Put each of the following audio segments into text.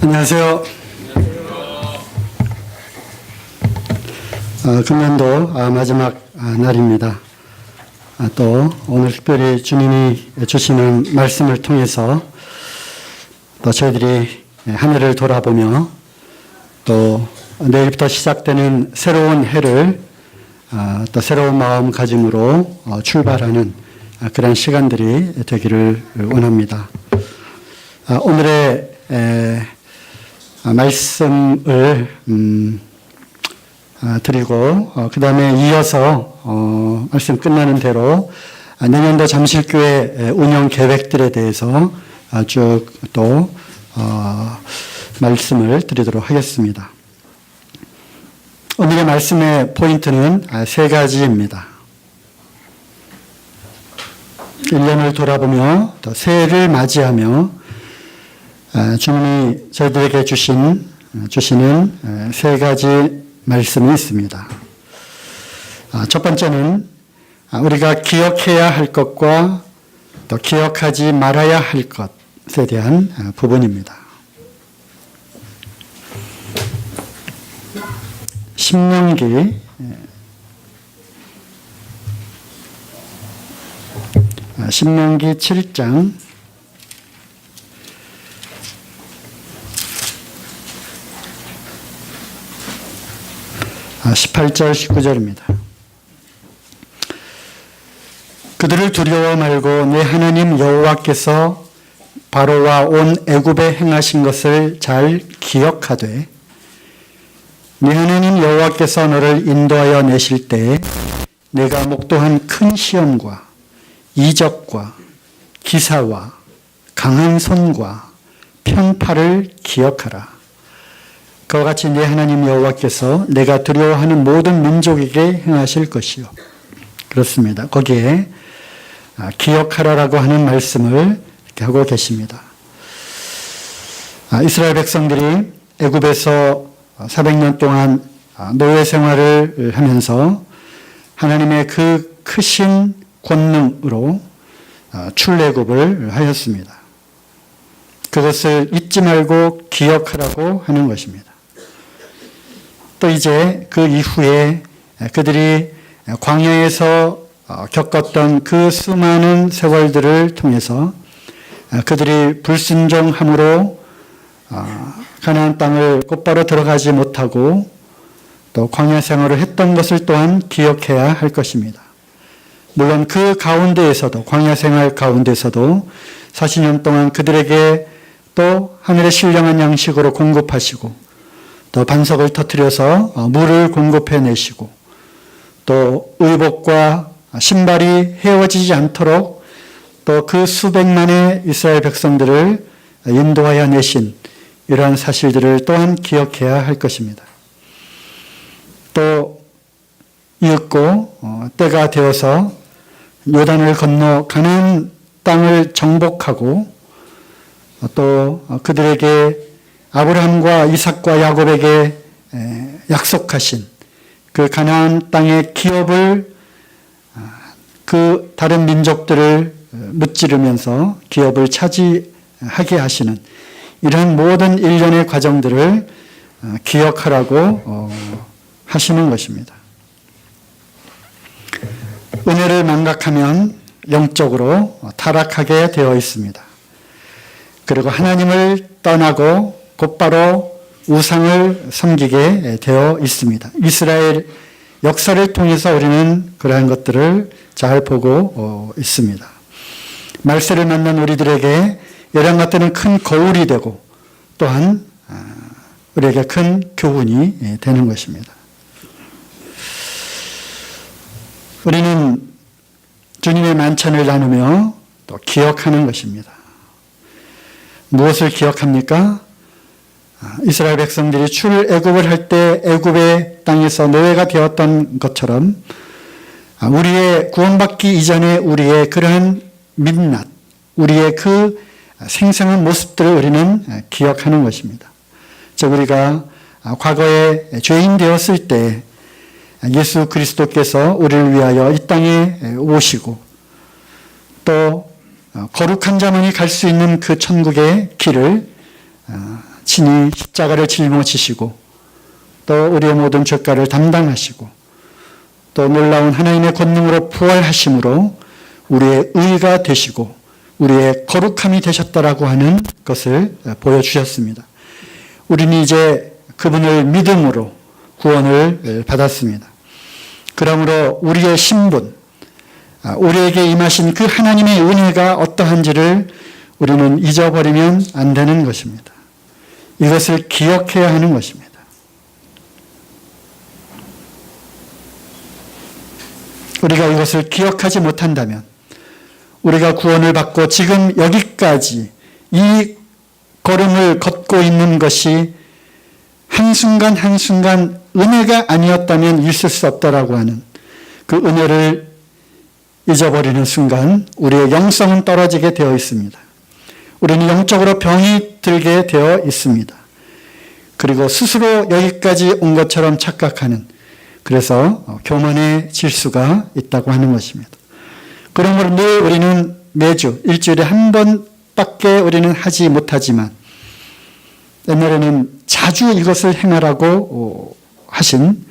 안녕하세요. 금년도 마지막 날입니다. 또 오늘 특별히 주님이 주시는 말씀을 통해서 또 저희들이 한 해를 돌아보며 또 내일부터 시작되는 새로운 해를 또 새로운 마음가짐으로 출발하는 그런 시간들이 되기를 원합니다. 오늘의 말씀을 드리고 그 다음에 이어서 말씀 끝나는 대로 내년도 잠실교회 운영 계획들에 대해서 쭉 또 말씀을 드리도록 하겠습니다. 오늘의 말씀의 포인트는 세 가지입니다. 1년을 돌아보며 또 새해를 맞이하며 주님이 저희들에게 주시는 세 가지 말씀이 있습니다. 첫 번째는 우리가 기억해야 할 것과 또 기억하지 말아야 할 것에 대한 부분입니다. 신명기 7장 18절 19절입니다. 그들을 두려워 말고 내 하나님 여호와께서 바로와 온 애굽에 행하신 것을 잘 기억하되 네 하나님 여호와께서 너를 인도하여 내실 때에 내가 목도한 큰 시험과 이적과 기사와 강한 손과 편팔을 기억하라. 그와 같이 네 하나님 여호와께서 내가 두려워하는 모든 민족에게 행하실 것이요. 그렇습니다. 거기에 기억하라라고 하는 말씀을 이렇게 하고 계십니다. 이스라엘 백성들이 애굽에서 400년 동안 노예 생활을 하면서 하나님의 그 크신 권능으로 출애굽을 하였습니다. 그것을 잊지 말고 기억하라고 하는 것입니다. 또 이제 그 이후에 그들이 광야에서 겪었던 그 수많은 세월들을 통해서 그들이 불순종함으로 가나안 땅을 곧바로 들어가지 못하고 또 광야 생활을 했던 것을 또한 기억해야 할 것입니다. 물론 그 가운데에서도 광야 생활 가운데서도 40년 동안 그들에게 또 하늘의 신령한 양식으로 공급하시고 또 반석을 터뜨려서 물을 공급해 내시고 또 의복과 신발이 헤어지지 않도록 또 그 수백만의 이스라엘 백성들을 인도하여 내신 이러한 사실들을 또한 기억해야 할 것입니다. 또 이윽고 때가 되어서 요단을 건너 가나안 땅을 정복하고 또 그들에게 아브라함과 이삭과 야곱에게 약속하신 그 가나안 땅의 기업을 그 다른 민족들을 무찌르면서 기업을 차지하게 하시는 이러한 모든 일련의 과정들을 기억하라고 하시는 것입니다. 은혜를 망각하면 영적으로 타락하게 되어 있습니다. 그리고 하나님을 떠나고 곧바로 우상을 섬기게 되어 있습니다. 이스라엘 역사를 통해서 우리는 그러한 것들을 잘 보고 있습니다. 말세를 만난 우리들에게 이러한 것들은 큰 거울이 되고 또한 우리에게 큰 교훈이 되는 것입니다. 우리는 주님의 만찬을 나누며 또 기억하는 것입니다. 무엇을 기억합니까? 이스라엘 백성들이 출애굽을 할 때 애굽의 땅에서 노예가 되었던 것처럼 우리의 구원받기 이전에 우리의 그러한 민낯, 우리의 그 생생한 모습들을 우리는 기억하는 것입니다. 즉 우리가 과거에 죄인 되었을 때 예수 그리스도께서 우리를 위하여 이 땅에 오시고 또 거룩한 자만이 갈 수 있는 그 천국의 길을 친히 십자가를 짊어지시고 또 우리의 모든 죄가를 담당하시고 또 놀라운 하나님의 권능으로 부활하심으로 우리의 의가 되시고 우리의 거룩함이 되셨다라고 하는 것을 보여주셨습니다. 우리는 이제 그분을 믿음으로 구원을 받았습니다. 그러므로 우리의 신분, 우리에게 임하신 그 하나님의 은혜가 어떠한지를 우리는 잊어버리면 안 되는 것입니다. 이것을 기억해야 하는 것입니다. 우리가 이것을 기억하지 못한다면 우리가 구원을 받고 지금 여기까지 이 걸음을 걷고 있는 것이 한순간 한순간 은혜가 아니었다면 있을 수 없다라고 하는 그 은혜를 잊어버리는 순간 우리의 영성은 떨어지게 되어 있습니다. 우리는 영적으로 병이 들게 되어 있습니다. 그리고 스스로 여기까지 온 것처럼 착각하는, 그래서 교만해질 수가 있다고 하는 것입니다. 그러므로 늘 우리는 매주 일주일에 한 번밖에 우리는 하지 못하지만 옛날에는 자주 이것을 행하라고 하신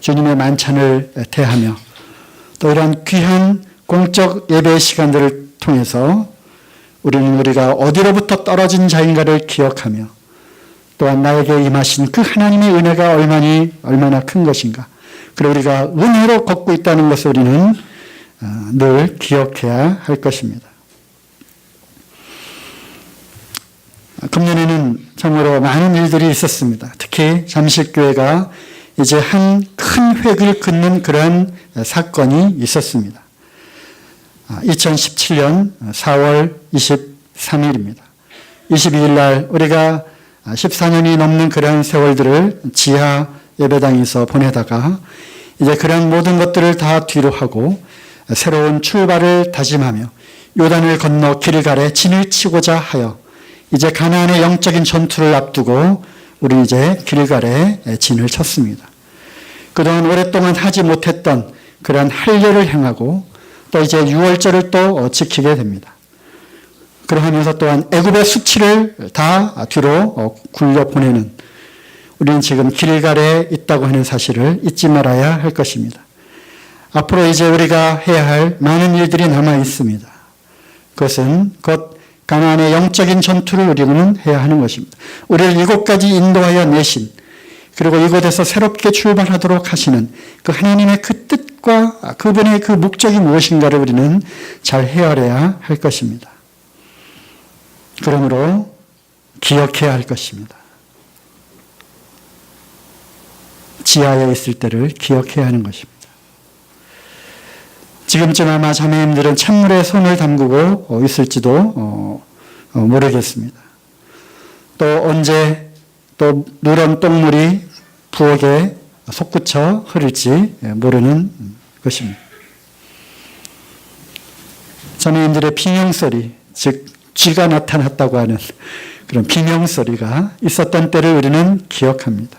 주님의 만찬을 대하며 또 이러한 귀한 공적 예배의 시간들을 통해서 우리는 우리가 어디로부터 떨어진 자인가를 기억하며 또한 나에게 임하신 그 하나님의 은혜가 얼마나 큰 것인가, 그리고 우리가 은혜로 걷고 있다는 것을 우리는 늘 기억해야 할 것입니다. 금년에는 참으로 많은 일들이 있었습니다. 특히 잠실교회가 이제 한 큰 획을 긋는 그런 사건이 있었습니다. 2017년 4월 23일입니다. 22일 날 우리가 14년이 넘는 그런 세월들을 지하 예배당에서 보내다가 이제 그런 모든 것들을 다 뒤로 하고 새로운 출발을 다짐하며 요단을 건너 길갈에 진을 치고자 하여 이제 가나안의 영적인 전투를 앞두고 우리 이제 길갈에 진을 쳤습니다. 그동안 오랫동안 하지 못했던 그런 할례를 행하고 또 이제 유월절을 또 지키게 됩니다. 그러하면서 또한 애굽의 수치를 다 뒤로 굴려 보내는, 우리는 지금 길갈에 있다고 하는 사실을 잊지 말아야 할 것입니다. 앞으로 이제 우리가 해야 할 많은 일들이 남아 있습니다. 그것은 곧 가나안의 영적인 전투를 우리는 해야 하는 것입니다. 우리를 이곳까지 인도하여 내신, 그리고 이곳에서 새롭게 출발하도록 하시는 그 하나님의 그 뜻과 그분의 그 목적이 무엇인가를 우리는 잘 헤아려야 할 것입니다. 그러므로 기억해야 할 것입니다. 지하에 있을 때를 기억해야 하는 것입니다. 지금쯤 아마 자매님들은 찬물에 손을 담그고 있을지도 모르겠습니다. 또 언제 또 누런 똥물이 부엌에 솟구쳐 흐를지 모르는 것입니다. 자매님들의 비명소리, 즉 쥐가 나타났다고 하는 그런 비명소리가 있었던 때를 우리는 기억합니다.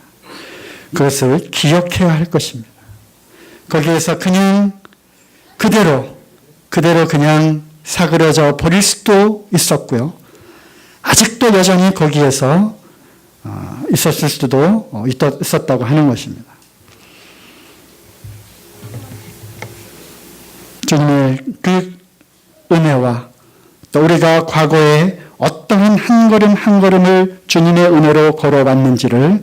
그것을 기억해야 할 것입니다. 거기에서 그냥 그대로 그냥 사그러져 버릴 수도 있었고요. 아직도 여전히 거기에서 있었을 수도 있었다고 하는 것입니다. 주님의 그 은혜와 또 우리가 과거에 어떠한 한 걸음 한 걸음을 주님의 은혜로 걸어왔는지를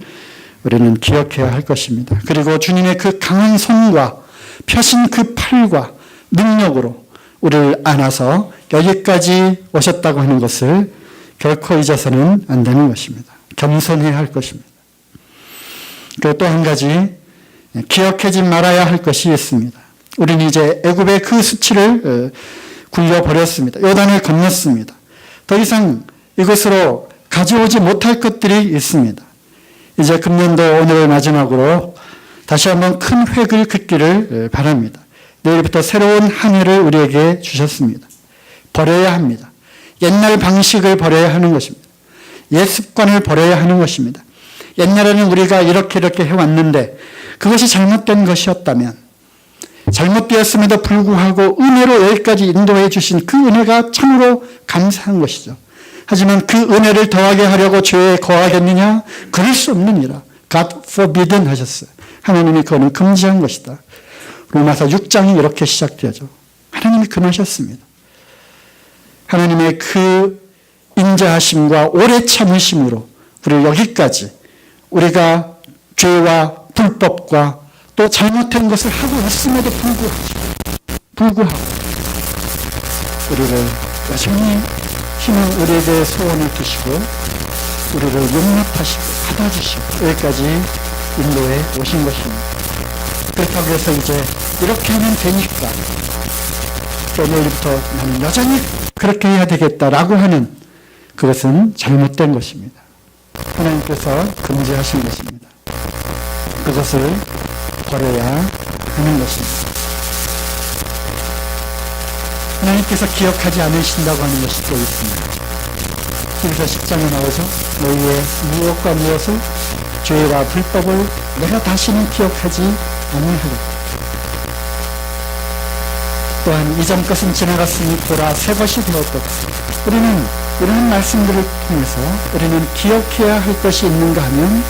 우리는 기억해야 할 것입니다. 그리고 주님의 그 강한 손과 펴신 그 팔과 능력으로 우리를 안아서 여기까지 오셨다고 하는 것을 결코 잊어서는 안 되는 것입니다. 겸손해야 할 것입니다. 그리고 또 한 가지 기억하지 말아야 할 것이 있습니다. 우리는 이제 애굽의 그 수치를 굴려버렸습니다. 요단을 건넜습니다. 더 이상 이것으로 가져오지 못할 것들이 있습니다. 이제 금년도 오늘을 마지막으로 다시 한번 큰 획을 긋기를 바랍니다. 내일부터 새로운 한 해를 우리에게 주셨습니다. 버려야 합니다. 옛날 방식을 버려야 하는 것입니다. 옛 습관을 버려야 하는 것입니다. 옛날에는 우리가 이렇게 해왔는데 그것이 잘못된 것이었다면, 잘못되었음에도 불구하고 은혜로 여기까지 인도해 주신 그 은혜가 참으로 감사한 것이죠. 하지만 그 은혜를 더하게 하려고 죄에 거하겠느냐? 그럴 수 없느니라. God forbidden 하셨어요. 하나님이 그거는 금지한 것이다. 로마서 6장이 이렇게 시작되죠. 하나님이 금하셨습니다. 하나님의 그 인자하심과 오래 참으심으로 우리를 여기까지 우리가 죄와 불법과 또 잘못된 것을 하고 있음에도 불구하고 우리를 여전히 힘은 우리에 대해 소원을 두시고 우리를 용납하시고 받아주시고 여기까지 인도에 오신 것입니다. 그렇다고 해서 이제 이렇게 하면 되니까 또 내일부터 나는 여전히 그렇게 해야 되겠다라고 하는 그것은 잘못된 것입니다. 하나님께서 금지하신 것입니다. 그것을 버려야 하는 것입니다. 하나님께서 기억하지 않으신다고 하는 것이 또 있습니다. 그래서 10장에 나오죠. 너희의 무엇과 무엇을 죄와 불법을 내가 다시는 기억하지 아니하리라. 또한 이전 것은 지나갔으니 보라 새 것이 되었도다. 우리는 이런 말씀들을 통해서 우리는 기억해야 할 것이 있는가 하면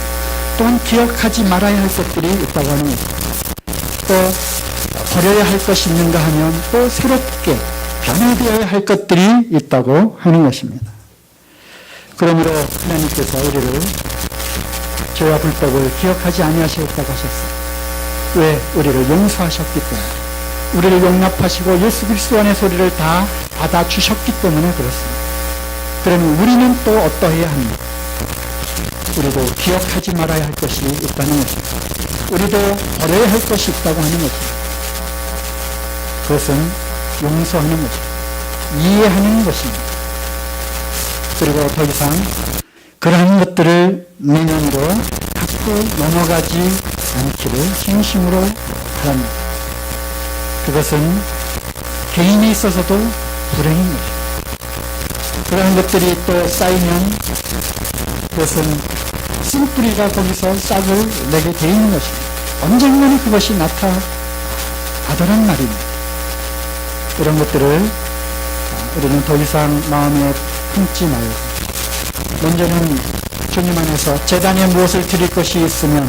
또한 기억하지 말아야 할 것들이 있다고 하는 것입니다. 또 버려야 할 것이 있는가 하면 또 새롭게 변화되어야 할 것들이 있다고 하는 것입니다. 그러므로 하나님께서 우리를 죄와 불법을 기억하지 아니하시겠다고 하셨어요. 왜? 우리를 용서하셨기 때문에. 우리를 용납하시고 예수 그리스도 안에서 우리를 다 받아주셨기 때문에 그렇습니다. 그러면 우리는 또 어떠해야 합니까? 우리도 기억하지 말아야 할 것이 있다는 것입니다. 우리도 버려야 할 것이 있다고 하는 것입니다. 그것은 용서하는 것입니다. 이해하는 것입니다. 그리고 더 이상 그러한 것들을 내면으로 갖고 넘어가지 않기를 진심으로 바랍니다. 그것은 개인에 있어서도 불행인 것입니다. 그러한 것들이 또 쌓이면 그것은 쓴뿌리가 거기서 싹을 내게 돼 있는 것입니다. 언젠가는 그것이 나타나더란 말입니다. 이런 것들을 우리는 더 이상 마음에 품지 말고 먼저는 주님 안에서 제단에 무엇을 드릴 것이 있으면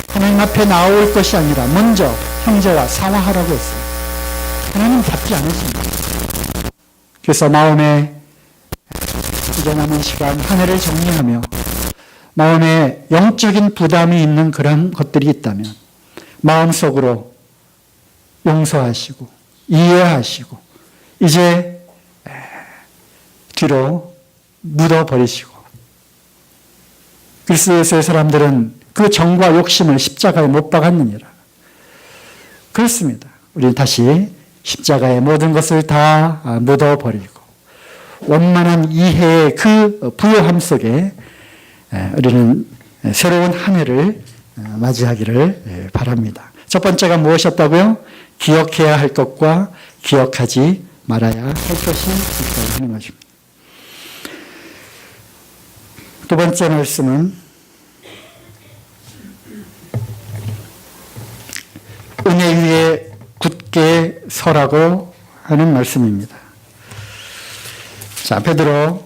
하나님 앞에 나올 것이 아니라 먼저 형제와 사화하라고 했어요. 하나님 받지 않으십니다. 그래서 마음에 이제 남은 시간 한 해를 정리하며 마음에 영적인 부담이 있는 그런 것들이 있다면 마음속으로 용서하시고 이해하시고 이제 뒤로 묻어버리시고 그리스도의 사람들은 그 정과 욕심을 십자가에 못 박았느니라. 그렇습니다. 우리는 다시 십자가의 모든 것을 다 묻어버리고 원만한 이해의 그 부요함 속에 우리는 새로운 한 해를 맞이하기를 바랍니다. 첫 번째가 무엇이었다고요? 기억해야 할 것과 기억하지 말아야 할 것이 있다고 하는 것입니다. 두 번째 말씀은 은혜 위에 굳게 서라고 하는 말씀입니다. 자, 베드로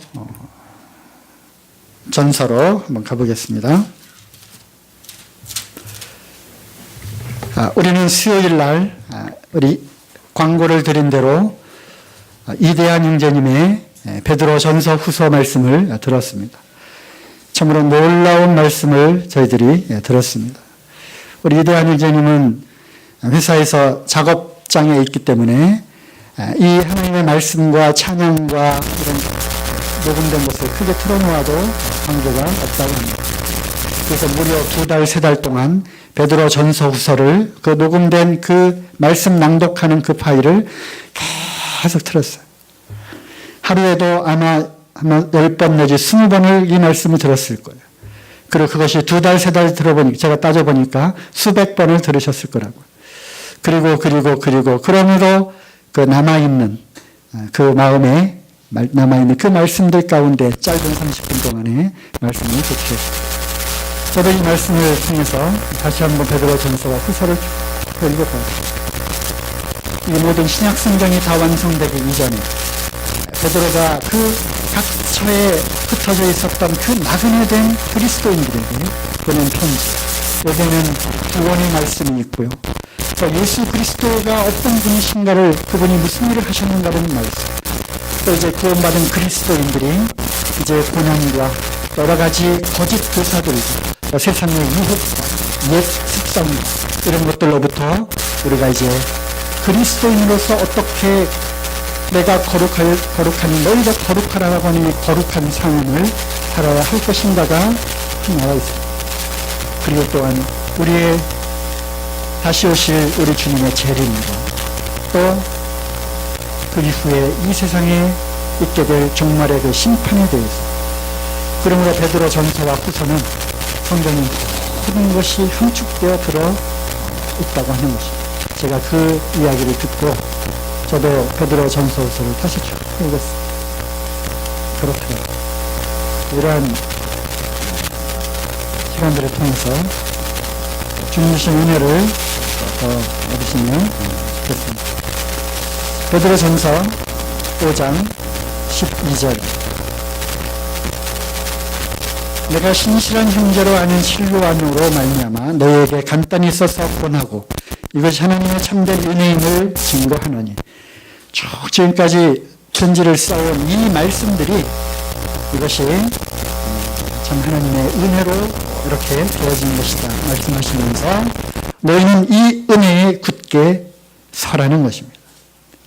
전서로 한번 가보겠습니다. 우리는 수요일 날 우리 광고를 드린 대로 이대한 형제님의 베드로 전서 후서 말씀을 들었습니다. 참으로 놀라운 말씀을 저희들이 들었습니다. 우리 이대한 형제님은 회사에서 작업장에 있기 때문에 이 하나님의 말씀과 찬양과 이런 녹음된 것을 크게 틀어놓아도 관계가 없다고 합니다. 그래서 무려 2달, 3달 동안 베드로 전서 후서를 그 녹음된 그 말씀 낭독하는 그 파일을 계속 틀었어요. 하루에도 아마 10번 내지 20번을 이 말씀을 들었을 거예요. 그리고 그것이 2달, 3달 들어보니까 제가 따져보니까 수백 번을 들으셨을 거라고요. 그리고 그러므로 그 남아있는 그 마음에 남아있는 그 말씀들 가운데 짧은 30분 동안의 말씀을 듣겠습니다. 저도 이 말씀을 통해서 다시 한번 베드로 전서와 후서를 읽어보았습니다. 이 모든 신약 성경이 다 완성되기 이전에 베드로가 그 각 처에 흩어져 있었던 그 나그네 된 그리스도인들에게 보낸 편지. 여기에는 구원의 말씀이 있고요. 또 예수 그리스도가 어떤 분이신가를, 그분이 무슨 일을 하셨는가라는 말씀. 또 이제 구원받은 그리스도인들이 이제 고난과 여러 가지 거짓 교사들과 또 세상의 유혹과 옛 습성과 이런 것들로부터 우리가 이제 그리스도인으로서 어떻게 내가 거룩하니 너희가 거룩하라고 하는 거룩한 삶을 살아야 할 것인가가 나와 있습니다. 그리고 또한 우리의 다시 오실 우리 주님의 재림과 또 그 이후에 이 세상에 있게 될 종말의 그 심판에 대해서, 그러므로 베드로 전서와 후서는 성경에 모든 것이 함축되어 들어 있다고 하는 것입니다. 제가 그 이야기를 듣고 저도 베드로 전서 후서를 다시 쭉 읽었습니다. 그렇더라고요. 이러한 시간들을 통해서 주님 주신 은혜를 더 얻으시면 좋겠습니다. 베드로 전서 5장 12절. 내가 신실한 형제로 아는 실로암으로 말미암아 너희에게 간단히 써서 권하고 이것이 하나님의 참된 은혜임을 증거하노니. 쭉 지금까지 편지를 써온 이 말씀들이 이것이 참 하나님의 은혜로 이렇게 되어진 것이다 말씀하시면서 너희는 이 은혜에 굳게 서라는 것입니다.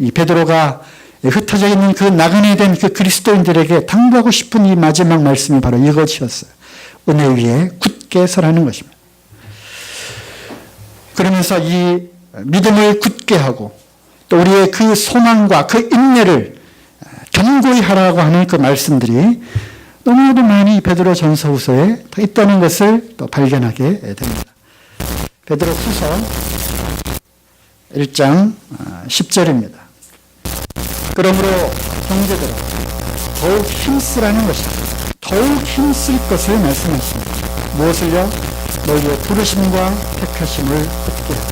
이 베드로가 흩어져 있는 그 나그네 된 그 그리스도인들에게 당부하고 싶은 이 마지막 말씀이 바로 이것이었어요. 은혜 위에 굳게 서라는 것입니다. 그러면서 이 믿음을 굳게 하고 또 우리의 그 소망과 그 인내를 견고히 하라고 하는 그 말씀들이 너무나도 많이 베드로 전서 후서에 있다는 것을 또 발견하게 됩니다. 베드로 후서 1장 10절입니다. 그러므로 형제들아 더욱 힘쓰라는 것입니다. 더욱 힘쓸 것을 말씀하십니다. 무엇을요? 너희의 부르심과 택하심을 얻게 하라.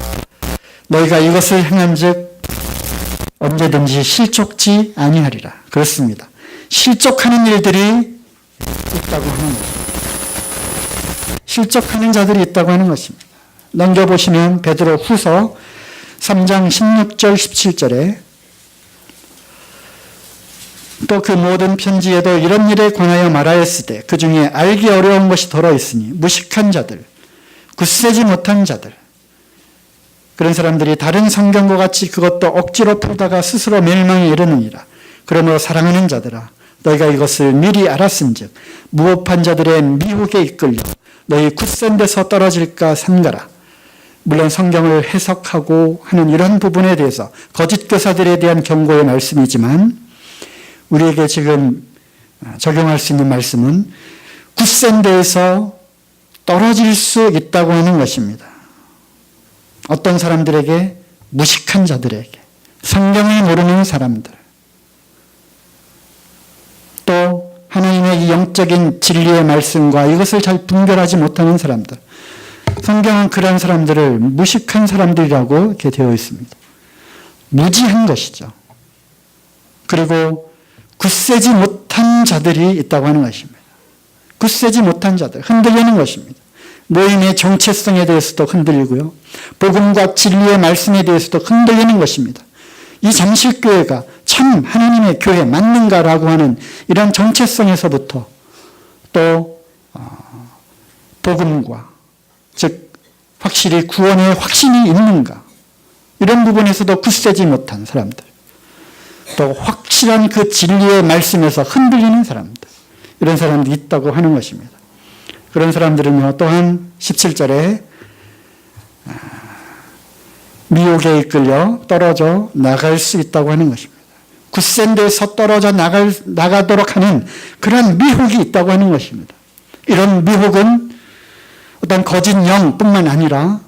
너희가 이것을 행한즉 언제든지 실족지 아니하리라. 그렇습니다. 실족하는 일들이 있다고 하는 것입니다. 실족하는 자들이 있다고 하는 것입니다. 넘겨보시면 베드로 후서 3장 16절 17절에 또 그 모든 편지에도 이런 일에 관하여 말하였으되 그 중에 알기 어려운 것이 더러 있으니 무식한 자들, 굳세지 못한 자들, 그런 사람들이 다른 성경과 같이 그것도 억지로 풀다가 스스로 멸망에 이르느니라. 그러므로 사랑하는 자들아 너희가 이것을 미리 알았은즉 무법한 자들의 미혹에 이끌려 너희 굳센 데서 떨어질까 삼가라. 물론 성경을 해석하고 하는 이런 부분에 대해서 거짓 교사들에 대한 경고의 말씀이지만 우리에게 지금 적용할 수 있는 말씀은 굳센 데에서 떨어질 수 있다고 하는 것입니다. 어떤 사람들에게? 무식한 자들에게, 성경을 모르는 사람들, 또 하나님의 이 영적인 진리의 말씀과 이것을 잘 분별하지 못하는 사람들. 성경은 그런 사람들을 무식한 사람들이라고 이렇게 되어 있습니다. 무지한 것이죠. 그리고 굳세지 못한 자들이 있다고 하는 것입니다. 굳세지 못한 자들, 흔들리는 것입니다. 모임의 정체성에 대해서도 흔들리고요. 복음과 진리의 말씀에 대해서도 흔들리는 것입니다. 이 잠실교회가 참 하나님의 교회 맞는가라고 하는 이런 정체성에서부터 또 복음과 즉 확실히 구원의 확신이 있는가 이런 부분에서도 굳세지 못한 사람들, 또 확실한 그 진리의 말씀에서 흔들리는 사람들, 이런 사람들이 있다고 하는 것입니다. 그런 사람들은요, 또한 17절에 미혹에 이끌려 떨어져 나갈 수 있다고 하는 것입니다. 굳센 데서 떨어져 나가도록 하는 그런 미혹이 있다고 하는 것입니다. 이런 미혹은 어떤 거짓 영뿐만 아니라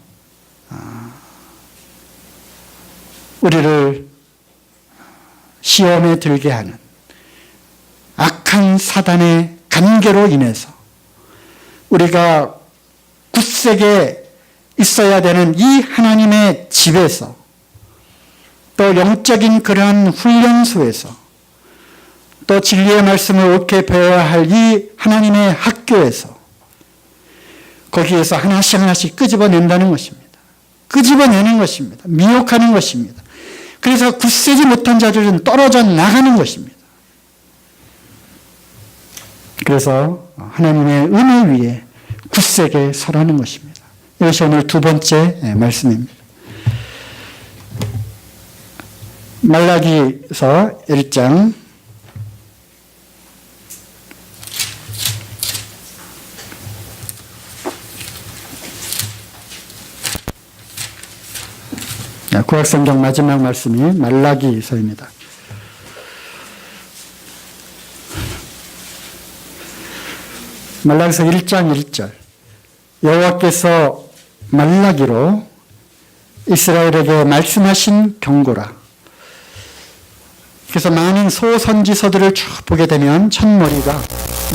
우리를 시험에 들게 하는 악한 사단의 관계로 인해서 우리가 굳세게 있어야 되는 이 하나님의 집에서 또 영적인 그러한 훈련소에서 또 진리의 말씀을 옳게 배워야 할 이 하나님의 학교에서 거기에서 하나씩 하나씩 끄집어낸다는 것입니다. 끄집어내는 것입니다. 미혹하는 것입니다. 그래서 굳세지 못한 자들은 떨어져 나가는 것입니다. 그래서 하나님의 은혜 위에 굳세게 서라는 것입니다. 이것이 오늘 두 번째 말씀입니다. 말라기서 1장 9학성경 마지막 말씀이 말라기서입니다. 말라기서 1장 1절 여호와께서 말라기로 이스라엘에게 말씀하신 경고라. 그래서 많은 소선지서들을 쭉 보게 되면 첫머리가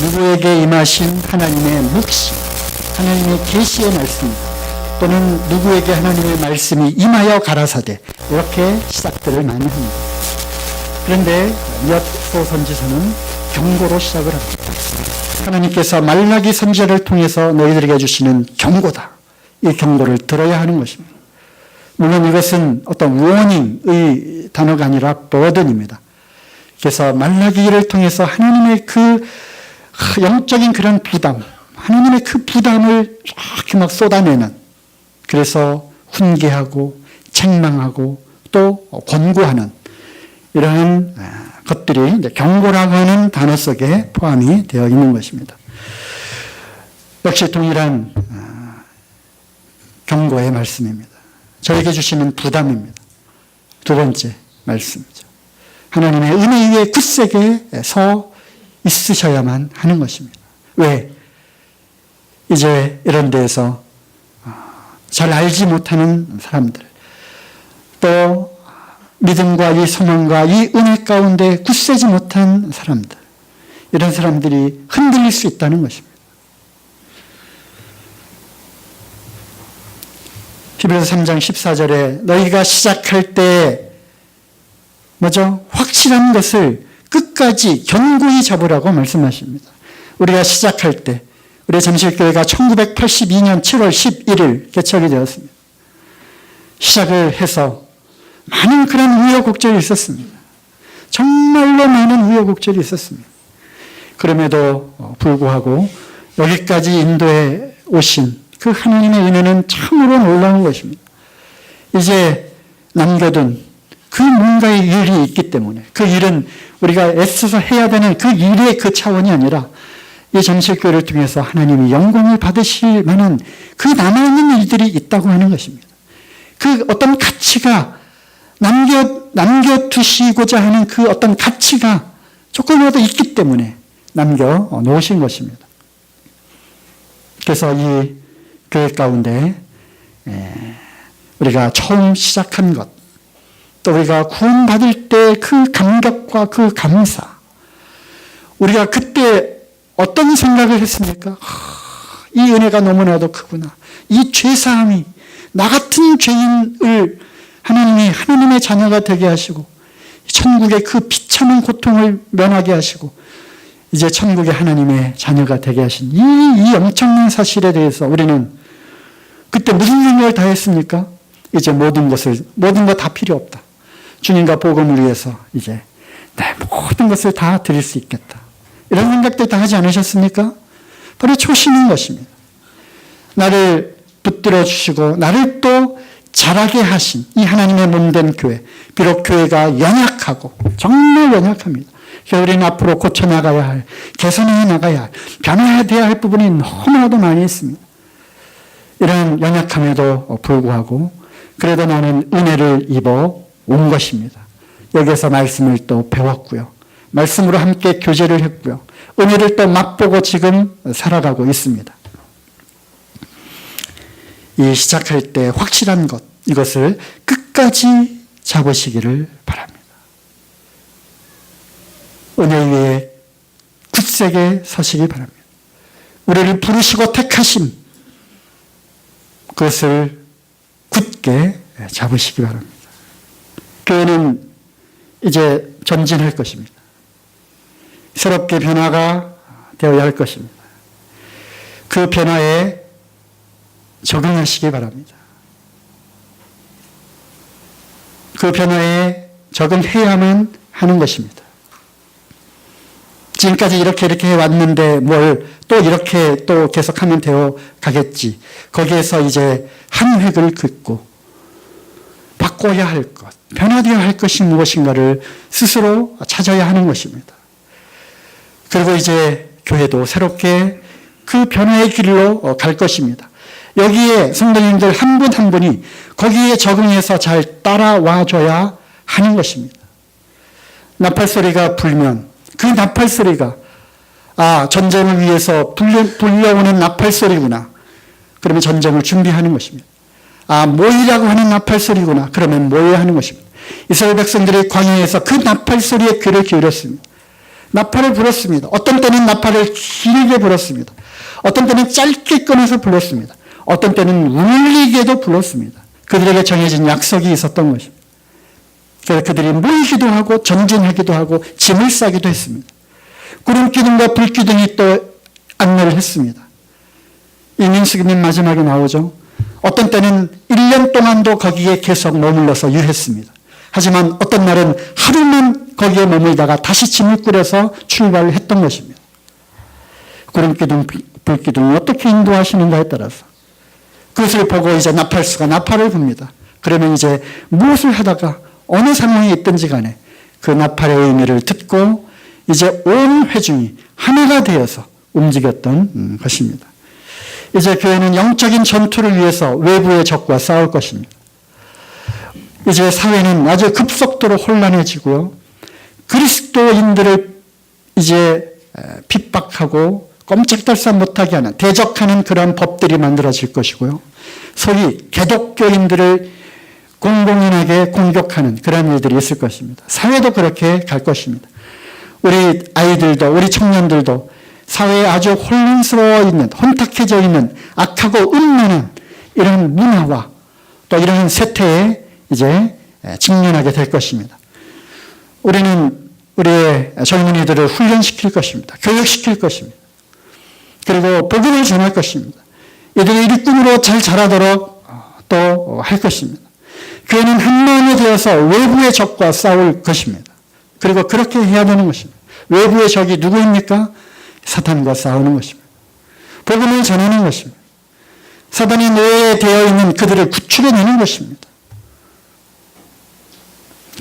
누구에게 임하신 하나님의 묵시, 하나님의 계시의 말씀 또는 누구에게 하나님의 말씀이 임하여 가라사대 이렇게 시작들을 많이 합니다. 그런데 몇 소선지서는 경고로 시작을 합니다. 하나님께서 말라기 선지자를 통해서 너희들에게 주시는 경고다. 이 경고를 들어야 하는 것입니다. 물론 이것은 어떤 워닝의 단어가 아니라 버든입니다. 그래서 말라기를 통해서 하나님의 그 영적인 그런 부담, 하나님의 그 부담을 이렇게 막 쏟아내는, 그래서 훈계하고 책망하고 또 권고하는 이러한 것들이 이제 경고라고 하는 단어 속에 포함이 되어 있는 것입니다. 역시 동일한 경고의 말씀입니다. 저에게 주시는 부담입니다. 두 번째 말씀이죠. 하나님의 은혜 위에 굳세게 서 있으셔야만 하는 것입니다. 왜? 이제 이런 데에서 잘 알지 못하는 사람들, 또 믿음과 이 소망과 이 은혜 가운데 굳세지 못한 사람들, 이런 사람들이 흔들릴 수 있다는 것입니다. 히브리서 3장 14절에 너희가 시작할 때 뭐죠? 확실한 것을 끝까지 견고히 잡으라고 말씀하십니다. 우리가 시작할 때 우리 잠실교회가 1982년 7월 11일 개척이 되었습니다. 시작을 해서 많은 그런 우여곡절이 있었습니다. 정말로 많은 우여곡절이 있었습니다. 그럼에도 불구하고 여기까지 인도해 오신 그 하나님의 은혜는 참으로 놀라운 것입니다. 이제 남겨둔 그 뭔가의 일이 있기 때문에 그 일은 우리가 애써서 해야 되는 그 일의 그 차원이 아니라 이 잠실교회를 통해서 하나님이 영광을 받으실 만한 그 남아있는 일들이 있다고 하는 것입니다. 그 어떤 가치가 남겨두시고자 하는 그 어떤 가치가 조금이라도 있기 때문에 남겨놓으신 것입니다. 그래서 이 교회 가운데 우리가 처음 시작한 것, 또 우리가 구원받을 때 그 감격과 그 감사, 우리가 그때 어떤 생각을 했습니까? 이 은혜가 너무나도 크구나. 이 죄사함이 나 같은 죄인을 하나님이 하나님의 자녀가 되게 하시고 천국의 그 비참한 고통을 면하게 하시고 이제 천국의 하나님의 자녀가 되게 하신 이 엄청난 사실에 대해서 우리는 그때 무슨 생각을 다 했습니까? 이제 모든 것 다 필요 없다. 주님과 복음을 위해서 이제 내 모든 것을 다 드릴 수 있겠다. 이런 생각들 다 하지 않으셨습니까? 바로 초심인 것입니다. 나를 붙들어 주시고 나를 또 자라게 하신 이 하나님의 몸된 교회, 비록 교회가 연약하고 정말 연약합니다. 우리는 앞으로 고쳐나가야 할, 개선해 나가야 할, 변화해야 할 부분이 너무나도 많이 있습니다. 이런 연약함에도 불구하고 그래도 나는 은혜를 입어 온 것입니다. 여기서 말씀을 또 배웠고요. 말씀으로 함께 교제를 했고요. 은혜를 또 맛보고 지금 살아가고 있습니다. 이 시작할 때 확실한 것, 이것을 끝까지 잡으시기를 바랍니다. 은혜 위에 굳세게 서시기 바랍니다. 우리를 부르시고 택하심, 그것을 굳게 잡으시기 바랍니다. 교회는 이제 전진할 것입니다. 새롭게 변화가 되어야 할 것입니다. 그 변화에 적응하시기 바랍니다. 그 변화에 적응해야만 하는 것입니다. 지금까지 이렇게 해왔는데 뭘 또 이렇게 또 계속하면 되어 가겠지. 거기에서 이제 한 획을 긋고 바꿔야 할 것, 변화되어야 할 것이 무엇인가를 스스로 찾아야 하는 것입니다. 그리고 이제 교회도 새롭게 그 변화의 길로 갈 것입니다. 여기에 성도님들 한 분 한 분이 거기에 적응해서 잘 따라와줘야 하는 것입니다. 나팔소리가 불면 그 나팔소리가 전쟁을 위해서 불려오는 나팔소리구나. 그러면 전쟁을 준비하는 것입니다. 모이라고 하는 나팔소리구나. 그러면 모여야 하는 것입니다. 이스라엘 백성들이 광야에서 그 나팔소리에 귀를 기울였습니다. 나팔을 불었습니다. 어떤 때는 나팔을 길게 불었습니다. 어떤 때는 짧게 끊어서 불렀습니다. 어떤 때는 울리게도 불렀습니다. 그들에게 정해진 약속이 있었던 것입니다. 그래서 그들이 모이기도 하고 전진하기도 하고 짐을 싸기도 했습니다. 구름기둥과 불기둥이 또 안내를 했습니다. 이 민수기님 마지막에 나오죠. 어떤 때는 1년 동안도 거기에 계속 머물러서 유했습니다. 하지만 어떤 날은 하루만 거기에 머물다가 다시 짐을 꾸려서 출발을 했던 것입니다. 구름기둥, 불기둥이 어떻게 인도하시는가에 따라서 그것을 보고 이제 나팔수가 나팔을 붑니다. 그러면 이제 무엇을 하다가 어느 상황에 있든지 간에 그 나팔의 의미를 듣고 이제 온 회중이 하나가 되어서 움직였던 것입니다. 이제 교회는 영적인 전투를 위해서 외부의 적과 싸울 것입니다. 이제 사회는 아주 급속도로 혼란해지고요. 그리스도인들을 이제 핍박하고 꼼짝달싹 못하게 하는 대적하는 그런 법들이 만들어질 것이고요. 소위 개독교인들을 공공연하게 공격하는 그런 일들이 있을 것입니다. 사회도 그렇게 갈 것입니다. 우리 아이들도 우리 청년들도 사회에 아주 혼란스러워 있는 혼탁해져 있는 악하고 음란한 이런 문화와 또 이런 세태에 이제 직면하게 될 것입니다. 우리는 우리의 젊은이들을 훈련시킬 것입니다. 교육시킬 것입니다. 그리고 복음을 전할 것입니다. 이들이 일꾼으로 잘 자라도록 또 할 것입니다. 교회는 한 마음이 되어서 외부의 적과 싸울 것입니다. 그리고 그렇게 해야 되는 것입니다. 외부의 적이 누구입니까? 사탄과 싸우는 것입니다. 복음을 전하는 것입니다. 사단이 노예되어 있는 그들을 구출해내는 것입니다.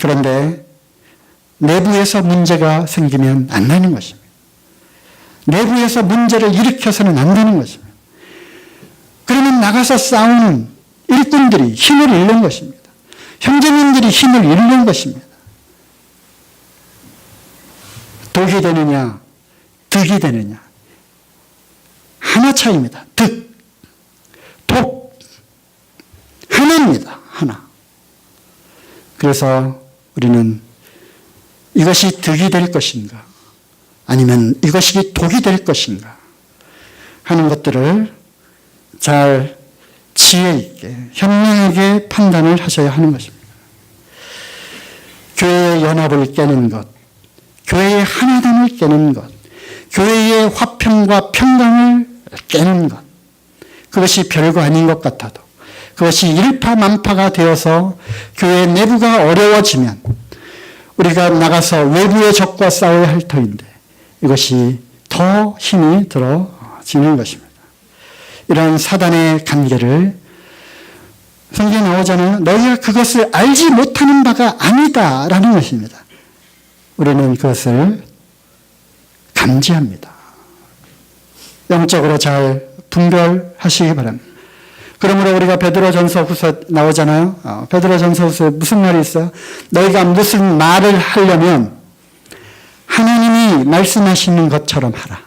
그런데 내부에서 문제가 생기면 안 되는 것입니다. 내부에서 문제를 일으켜서는 안 되는 것입니다. 그러면 나가서 싸우는 일꾼들이 힘을 잃는 것입니다. 형제님들이 힘을 잃는 것입니다. 독이 되느냐, 득이 되느냐. 하나 차이입니다. 득, 독. 하나입니다. 하나. 그래서 우리는 이것이 득이 될 것인가, 아니면 이것이 독이 될 것인가 하는 것들을 잘 지혜 있게, 현명하게 판단을 하셔야 하는 것입니다. 교회의 연합을 깨는 것, 교회의 하나됨을 깨는 것, 교회의 화평과 평강을 깨는 것, 그것이 별거 아닌 것 같아도 그것이 일파만파가 되어서 교회 내부가 어려워지면 우리가 나가서 외부의 적과 싸워야 할 터인데 이것이 더 힘이 들어지는 것입니다. 이런 사단의 관계를 성경에 나오잖아요. 너희가 그것을 알지 못하는 바가 아니다라는 것입니다. 우리는 그것을 감지합니다. 영적으로 잘 분별하시기 바랍니다. 그러므로 우리가 베드로전서 후서 나오잖아요. 베드로전서 후서에 무슨 말이 있어요? 너희가 무슨 말을 하려면 하나님이 말씀하시는 것처럼 하라.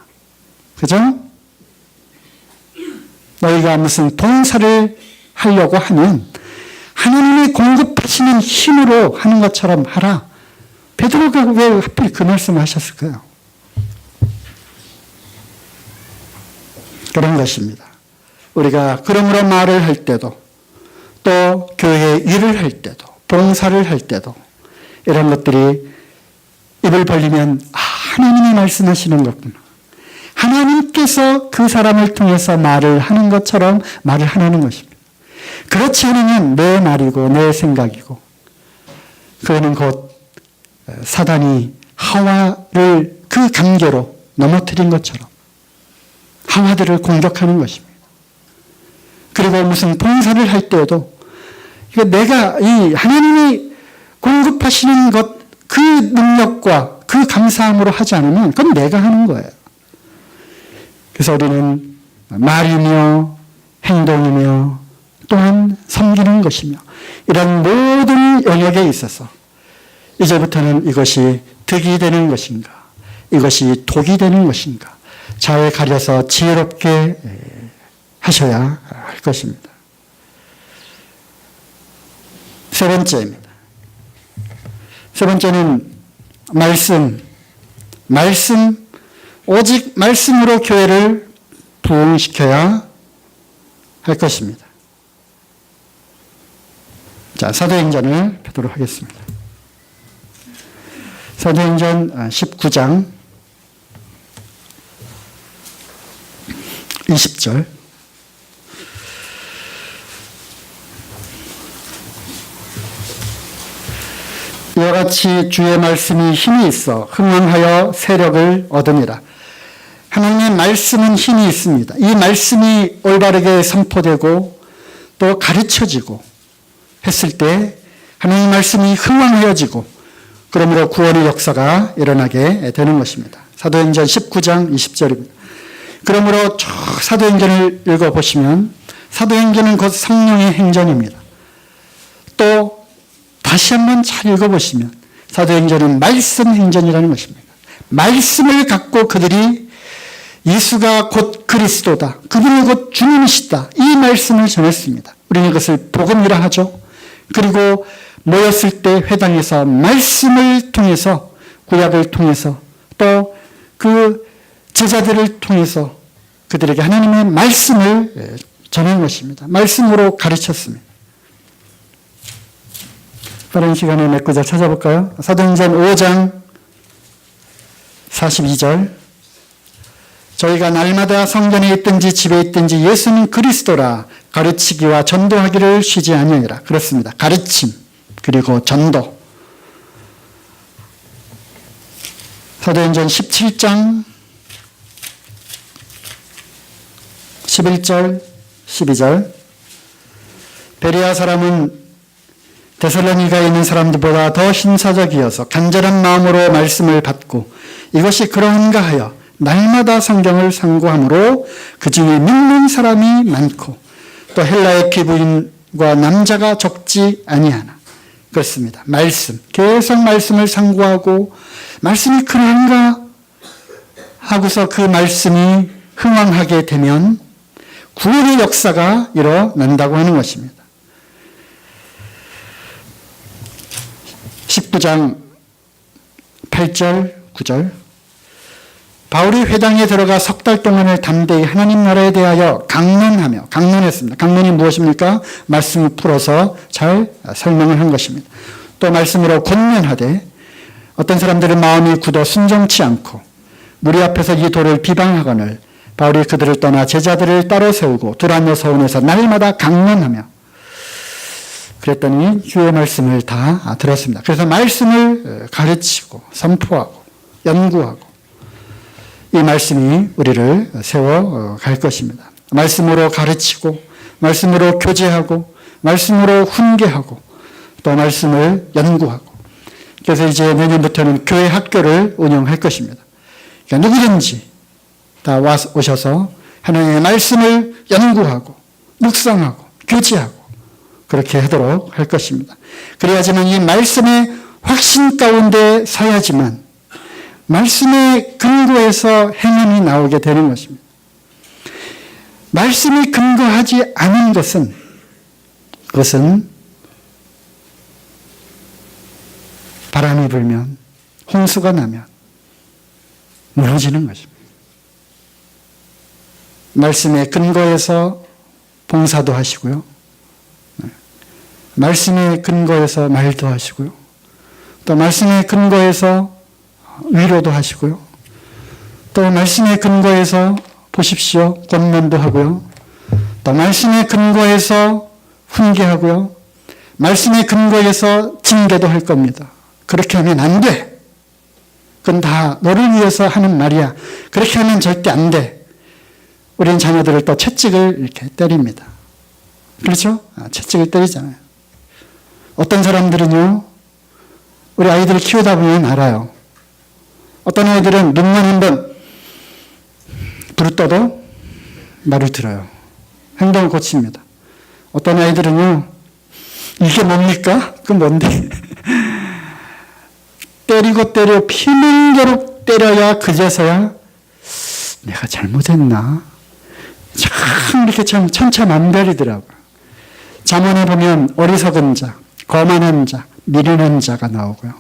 그죠? 너희가 무슨 봉사를 하려고 하면 하나님이 공급하시는 힘으로 하는 것처럼 하라. 베드로가 왜 하필 그 말씀을 하셨을까요? 그런 것입니다. 우리가 그러므로 말을 할 때도 또 교회 일을 할 때도 봉사를 할 때도 이런 것들이 입을 벌리면 하나님이 말씀하시는 거구나. 하나님께서 그 사람을 통해서 말을 하는 것처럼 말을 하는 것입니다. 그렇지 않으면 내 말이고 내 생각이고, 그거는 곧 사단이 하와를 그 관계로 넘어뜨린 것처럼 하와들을 공격하는 것입니다. 그리고 무슨 봉사를 할 때에도 이거 내가 이 하나님이 공급하시는 것, 그 능력과 그 감사함으로 하지 않으면 그건 내가 하는 거예요. 그래서 우리는 말이며 행동이며 또한 섬기는 것이며 이런 모든 영역에 있어서 이제부터는 이것이 득이 되는 것인가, 이것이 독이 되는 것인가 잘 가려서 지혜롭게 하셔야 할 것입니다. 세 번째입니다. 세 번째는 말씀, 오직 말씀으로 교회를 부흥시켜야 할 것입니다. 자, 사도행전을 펴도록 하겠습니다. 사도행전 19장 20절. 이와 같이 주의 말씀이 힘이 있어 흥왕하여 세력을 얻으니라. 하나님의 말씀은 힘이 있습니다. 이 말씀이 올바르게 선포되고 또 가르쳐지고 했을 때 하나님의 말씀이 흥왕하여지고 그러므로 구원의 역사가 일어나게 되는 것입니다. 사도행전 19장 20절입니다. 그러므로 쭉 사도행전을 읽어보시면 사도행전은 곧 성령의 행전입니다. 또 다시 한번 잘 읽어보시면 사도행전은 말씀 행전이라는 것입니다. 말씀을 갖고 그들이 예수가 곧 그리스도다, 그분이 곧 주님이시다, 이 말씀을 전했습니다. 우리는 이것을 복음이라 하죠. 그리고 모였을 때 회당에서 말씀을 통해서, 구약을 통해서 또 그 제자들을 통해서 그들에게 하나님의 말씀을 전한 것입니다. 말씀으로 가르쳤습니다. 빠른 시간에 몇 구절 찾아볼까요? 사도행전 5장 42절. 저희가 날마다 성전에 있든지 집에 있든지 예수는 그리스도라 가르치기와 전도하기를 쉬지 아니하니라. 그렇습니다. 가르침 그리고 전도. 사도행전 17장 11절 12절. 베레아 사람은 데살로니가에 있는 사람들보다 더 신사적이어서 간절한 마음으로 말씀을 받고 이것이 그러한가 하여 날마다 성경을 상고함으로 그 중에 믿는 사람이 많고 또 헬라의 귀부인과 남자가 적지 아니하나. 그렇습니다. 말씀, 계속 말씀을 상고하고 말씀이 그러한가 하고서 그 말씀이 흥왕하게 되면 구원의 역사가 일어난다고 하는 것입니다. 19장 8절 9절. 바울이 회당에 들어가 석 달 동안을 담대히 하나님 나라에 대하여 강론했습니다. 강론이 무엇입니까? 말씀을 풀어서 잘 설명을 한 것입니다. 또 말씀으로 권면하되 어떤 사람들은 마음이 굳어 순종치 않고 무리 앞에서 이 도를 비방하거늘 바울이 그들을 떠나 제자들을 따로 세우고 두란노 서원에서 날마다 강론하며 그랬더니 주의 말씀을 다 들었습니다. 그래서 말씀을 가르치고 선포하고 연구하고 이 말씀이 우리를 세워갈 것입니다. 말씀으로 가르치고 말씀으로 교제하고 말씀으로 훈계하고 또 말씀을 연구하고 그래서 이제 내년부터는 교회 학교를 운영할 것입니다. 그러니까 누구든지 다 오셔서 하나님의 말씀을 연구하고 묵상하고 교제하고 그렇게 하도록 할 것입니다. 그래야지만 이 말씀의 확신 가운데 서야지만 말씀의 근거에서 행함이 나오게 되는 것입니다. 말씀이 근거하지 않은 그것은 바람이 불면 홍수가 나면 무너지는 것입니다. 말씀의 근거에서 봉사도 하시고요. 말씀의 근거에서 말도 하시고요. 또 말씀의 근거에서 위로도 하시고요. 또 말씀의 근거에서 보십시오. 권면도 하고요. 또 말씀의 근거에서 훈계하고요. 말씀의 근거에서 징계도 할 겁니다. 그렇게 하면 안 돼. 그건 다 너를 위해서 하는 말이야. 그렇게 하면 절대 안 돼. 우리는 자녀들을 또 채찍을 이렇게 때립니다. 그렇죠? 채찍을 때리잖아요. 어떤 사람들은요, 우리 아이들을 키우다 보면 알아요. 어떤 아이들은 눈만 한번 부르떠도 말을 들어요. 행동을 고칩니다. 어떤 아이들은요, 이게 뭡니까? 그건 뭔데? 때리고 때려 피는 때려야 그제서야 내가 잘못했나? 참 이렇게 참 천차만별이더라고요. 잠언에 보면 어리석은 자, 거만한 자, 미련한 자가 나오고요.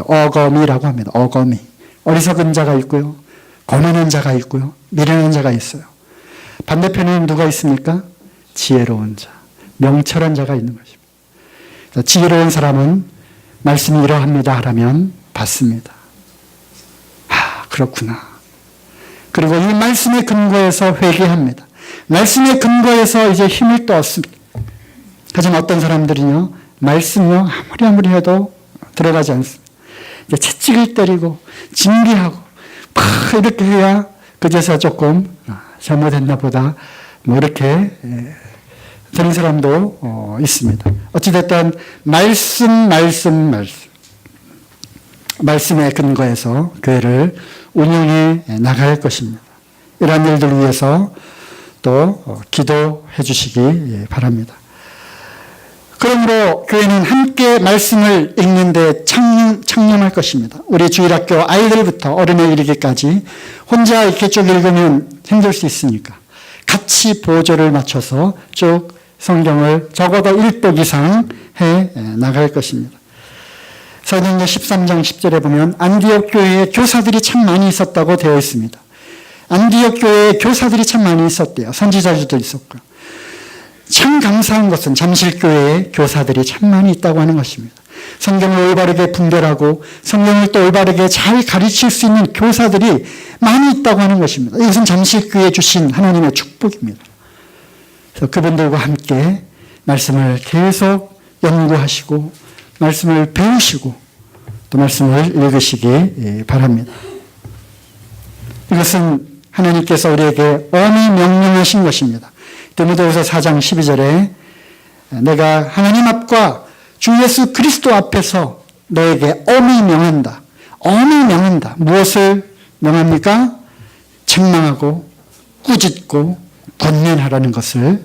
어거미라고 합니다. 어거미. 어리석은 자가 있고요. 거만한 자가 있고요. 미련한 자가 있어요. 반대편에는 누가 있습니까? 지혜로운 자, 명철한 자가 있는 것입니다. 지혜로운 사람은 말씀이 이러합니다 하라면 받습니다. 그렇구나. 그리고 이 말씀의 근거에서 회개합니다. 말씀의 근거에서 이제 힘을 또 얻습니다. 하지만 어떤 사람들은요, 말씀이요, 아무리 해도 들어가지 않습니다. 이제 채찍을 때리고, 징계하고, 이렇게 해야 그제서 조금 잘못했나 보다, 뭐 이렇게 되는 사람도 있습니다. 어찌됐든, 말씀의 근거에서 교회를 운영해 나갈 것입니다. 이러한 일들을 위해서 또 기도해 주시기 바랍니다. 그러므로 교회는 함께 말씀을 읽는데 창념할 것입니다. 우리 주일학교 아이들부터 어른에 이르기까지 혼자 이렇게 쭉 읽으면 힘들 수 있으니까 같이 보조를 맞춰서 쭉 성경을 적어도 1독 이상 해 나갈 것입니다. 사도행전 13장 10절에 보면 안디옥 교회에 교사들이 참 많이 있었다고 되어 있습니다. 안디옥 교회에 교사들이 참 많이 있었대요. 선지자들도 있었고. 참 감사한 것은 잠실교회에 교사들이 참 많이 있다고 하는 것입니다. 성경을 올바르게 분별하고 성경을 또 올바르게 잘 가르칠 수 있는 교사들이 많이 있다고 하는 것입니다. 이것은 잠실교회에 주신 하나님의 축복입니다. 그래서 그분들과 함께 말씀을 계속 연구하시고 말씀을 배우시고 또 말씀을 읽으시기 바랍니다. 이것은 하나님께서 우리에게 엄히 명령하신 것입니다. 디모데후서 4장 12절에 내가 하나님 앞과 주 예수 그리스도 앞에서 너에게 엄히 명한다. 엄히 명한다. 무엇을 명합니까? 책망하고 꾸짖고 권면하라는 것을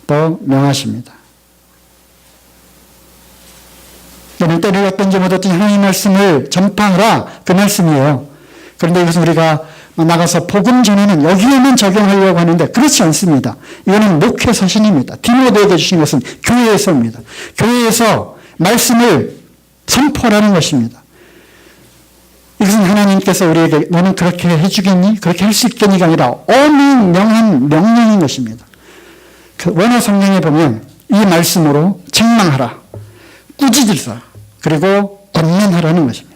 또 명하십니다. 너는 때를 어떤지 못했든지 하나님의 말씀을 전파하라. 그 말씀이에요. 그런데 이것은 우리가 나가서 복음 전하는 여기에만 적용하려고 하는데 그렇지 않습니다. 이거는 목회 서신입니다. 디모데에게 주신 것은 교회에서입니다. 교회에서 말씀을 선포하라는 것입니다. 이것은 하나님께서 우리에게 너는 그렇게 해주겠니? 그렇게 할 수 있겠니가 아니라 엄히 명한 명령인 것입니다. 그 원어 성경에 보면 이 말씀으로 책망하라, 꾸짖으라, 그리고 권면하라는 것입니다.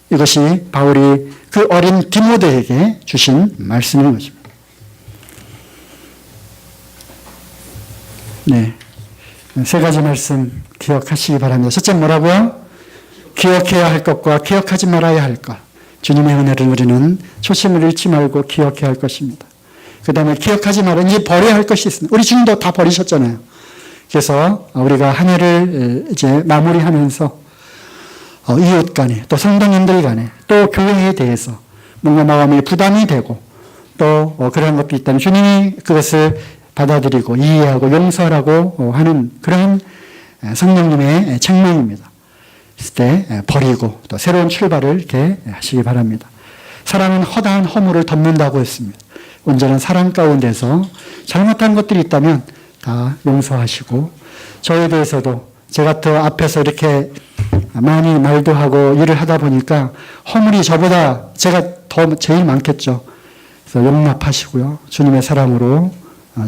이것이 바울이 그 어린 디모데에게 주신 말씀인 것입니다. 네. 세 가지 말씀 기억하시기 바랍니다. 첫째 뭐라고요? 기억해야 할 것과 기억하지 말아야 할 것. 주님의 은혜를 우리는 초심을 잃지 말고 기억해야 할 것입니다. 그 다음에 기억하지 말아야 이제 버려야 할 것이 있습니다. 우리 주님도 다 버리셨잖아요. 그래서 우리가 한 해를 이제 마무리하면서 이웃 간에 또 성도님들 간에 또 교회에 대해서 뭔가 마음이 부담이 되고 또 그런 것도 있다면 주님이 그것을 받아들이고 이해하고 용서하라고 하는 그런 성령님의 책망입니다. 그럴 때 버리고 또 새로운 출발을 이렇게 하시기 바랍니다. 사랑은 허다한 허물을 덮는다고 했습니다. 온전한 사랑 가운데서 잘못한 것들이 있다면 다 용서하시고 저에 대해서도 제가 더 앞에서 이렇게 많이 말도 하고 일을 하다 보니까 허물이 저보다 제가 더 제일 많겠죠. 그래서 용납하시고요. 주님의 사랑으로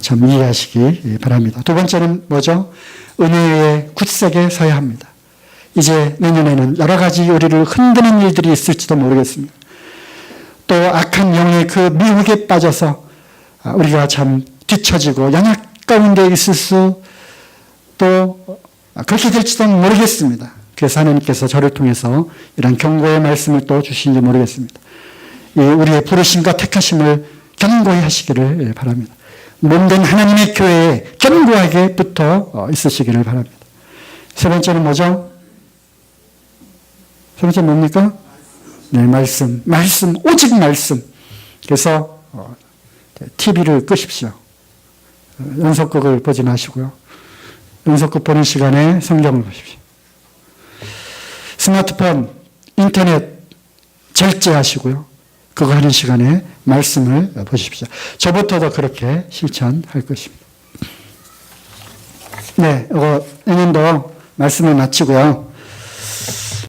참 이해하시기 바랍니다. 두 번째는 뭐죠? 은혜의 굳세게 서야 합니다. 이제 내년에는 여러 가지 우리를 흔드는 일들이 있을지도 모르겠습니다. 또 악한 영의 그 미혹에 빠져서 우리가 참 뒤처지고 연약 가운데 있을 수 또 그렇게 될지도 모르겠습니다. 그래서 하나님께서 저를 통해서 이런 경고의 말씀을 또 주신지 모르겠습니다. 우리의 부르심과 택하심을 견고히 하시기를 바랍니다. 몸된 하나님의 교회에 견고하게 붙어 있으시기를 바랍니다. 세 번째는 뭐죠? 세 번째 뭡니까? 네, 말씀, 오직 말씀. 그래서 TV를 끄십시오. 연속극을 보지 마시고요. 연속극 보는 시간에 성경을 보십시오. 스마트폰, 인터넷 절제하시고요. 그거 하는 시간에 말씀을 보십시오. 저부터도 그렇게 실천할 것입니다. 네, 내년도 말씀을 마치고요.